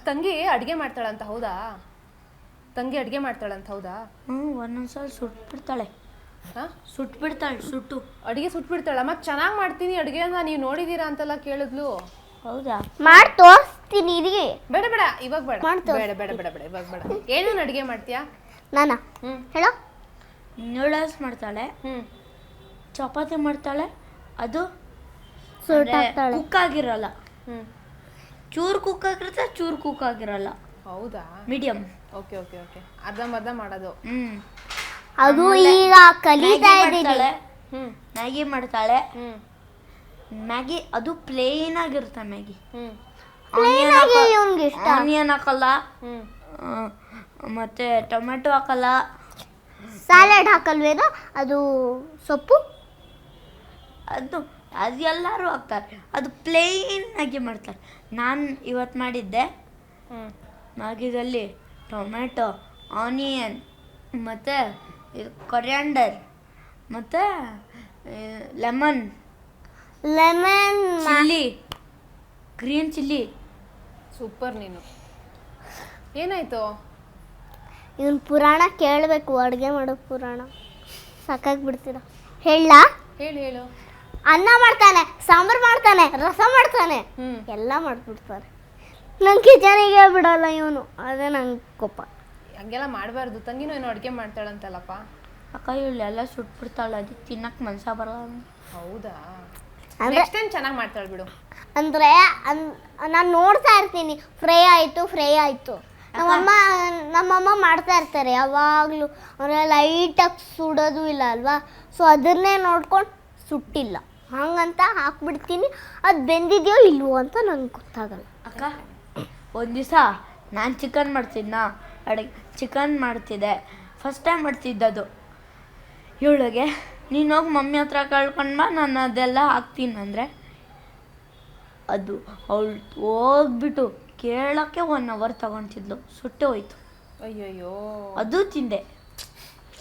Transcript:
ತಂಗಿ ಅಡುಗೆ ಮಾಡ್ತಾಳಂತ ಹೌದಾ? ತಂಗಿ ಅಡುಗೆ ಮಾಡ್ತಾಳಂತ ಹೌದಾ? ಒಂದೊಂದ್ಸಲ ಸುಟ್ಬಿಡ್ತಾಳೆ. ಸುಟ್ಟು ಅಡುಗೆ ಸುಟ್ಬಿಡ್ತಾಳ. ಮತ್ತೆ ಚೆನ್ನಾಗಿ ಮಾಡ್ತೀನಿ ಅಡುಗೆನ ನೀವು ನೋಡಿದೀರಾ ಅಂತೆಲ್ಲ ಕೇಳಿದ್ಲು. ಹೌದಾ? ಮಾಡಿ ತೋರಿಸ್ತೀನಿ ಇರಿ. ಬೇಡ ಬೇಡ ಇವಾಗ ಬೇಡ ಬೇಡ ಬೇಡ ಬೇಡ ಬೇಡ ಇವಾಗ ಬೇಡ. ಏನೇನು ಅಡುಗೆ ಮಾಡ್ತೀಯಾ? ನಾನಾ ಹೇಳೋ. ನೂಡಲ್ಸ್ ಮಾಡ್ತಾಳೆ, ಚಪಾತಿ ಮಾಡ್ತಾಳೆ, ಅದು ಕುಕ್ ಆಗಿರಲ್ಲ. ಚೂರು ಕುಕ್ ಆಗಿರುತ್ತೆ, ಚೂರು ಕುಕ್ ಆಗಿರಲ್ಲ. ಹೌದಾ? ಮೀಡಿಯಂ. Okay okay okay. ಅರ್ಧಂಬರ್ಧ ಮಾಡೋದು. ಅದು ಈಗ ಕಲಿತಾ ಇದ್ದೀನಿ. ಮ್ಯಾಗಿ ಮಾಡ್ತಾಳೆ. ಮ್ಯಾಗಿ ಅದು ಪ್ಲೇನ್ ಆಗಿರುತ್ತೆ. ಮ್ಯಾಗಿ ಆನಿಯನ್ ಹಾಕಲ್ಲ, ಮತ್ತೆ ಟೊಮೆಟೊ ಹಾಕಲ್ಲ. ಸ್ಯಾಲಡ್ ಹಾಕಲ್ವೇನೋ? ಅದು ಸೊಪ್ಪು ಅದು ಎಲ್ಲರೂ ಹಾಕ್ತಾರೆ. ಅದು ಪ್ಲೇನ್ ಆಗಿ ಮಾಡ್ತಾರೆ. ನಾನು ಇವತ್ತು ಮಾಡಿದ್ದೆ ಮ್ಯಾಗಿದಲ್ಲಿ ಟೊಮೆಟೊ, ಆನಿಯನ್, ಮತ್ತು ಕೊರಿಯಾಂಡರ್, ಮತ್ತು lemon chilli, green chilli. Super. ನೀನು ಏನಾಯ್ತು? ಇವನ್ ಪುರಾಣ ಕೇಳಬೇಕು, ಅಡುಗೆ ಮಾಡೋ ಪುರಾಣ. ಸಾಕಾಗಿ ಬಿಡ್ತೀರ. ಹೇಳಾ? ಹೇಳು. ಅನ್ನ ಮಾಡ್ತಾನೆ, ಸಾಂಬಾರು ಮಾಡ್ತಾನೆ, ರಸ ಮಾಡ್ತಾನೆ, ಎಲ್ಲ ಮಾಡ್ಬಿಡ್ತಾರೆ. ನಂಗೆ ಕಿಚನಿಗೆ ಬಿಡಲ್ಲ ಇವನು. ಅದೇ ನಂಗೆ ಕೋಪ. ಹಂಗೆಲ್ಲ ಮಾಡಬಾರ್ದು. ತಂಗಿನೂ ಏನೋ ಅಡುಗೆ ಮಾಡ್ತಾಳಂತಲ್ಲಪ್ಪ. ಅಕ್ಕ ಇವಳು ಎಲ್ಲ ಸುಟ್ಬಿಡ್ತಾಳೆ, ಅದಕ್ಕೆ ತಿನ್ನಕ್ಕೆ ಮನ್ಸ ಬರಲ್ಲ. ಹೌದಾ? ನೆಕ್ಸ್ಟ್ ಟೈಮ್ ಚೆನ್ನಾಗಿ ಮಾಡ್ತಾಳೆ ಬಿಡು. ಅಂದರೆ ನಾನು ನೋಡ್ತಾ ಇರ್ತೀನಿ, ಫ್ರೈ ಆಯಿತು. ನಮ್ಮಮ್ಮ ಮಾಡ್ತಾ ಇರ್ತಾರೆ ಯಾವಾಗಲೂ. ಅಂದರೆ ಲೈಟಾಗಿ ಸುಡೋದು ಇಲ್ಲ ಅಲ್ವಾ, ಸೊ ಅದನ್ನೇ ನೋಡ್ಕೊಂಡು ಸುಟ್ಟಿಲ್ಲ ಹಂಗಂತ ಹಾಕ್ಬಿಡ್ತೀನಿ. ಅದು ಬೆಂದಿದೆಯೋ ಇಲ್ವೋ ಅಂತ ನಂಗೆ ಗೊತ್ತಾಗಲ್ಲ. ಅಕ್ಕ ಒಂದು ದಿವಸ ನಾನು ಚಿಕನ್ ಮಾಡ್ತಿದ್ದೆ. ಫಸ್ಟ್ ಟೈಮ್ ಮಾಡ್ತಿದ್ದದು. ಇವಳಿಗೆ ನೀನು ಹೋಗಿ ಮಮ್ಮಿ ಹತ್ರ ಕಳ್ಕೊಂಡು ಬಾ, ನಾನು ಅದೆಲ್ಲ ಹಾಕ್ತೀನಿ ಅಂದರೆ ಅದು ಅವಳು ಹೋಗ್ಬಿಟ್ಟು ಕೇಳೋಕ್ಕೆ 1 hour ತಗೊತಿದ್ಲು. ಸುಟ್ಟೆ ಹೋಯ್ತು. ಅಯ್ಯಯ್ಯೋ. ಅದು ತಿಂದೆ.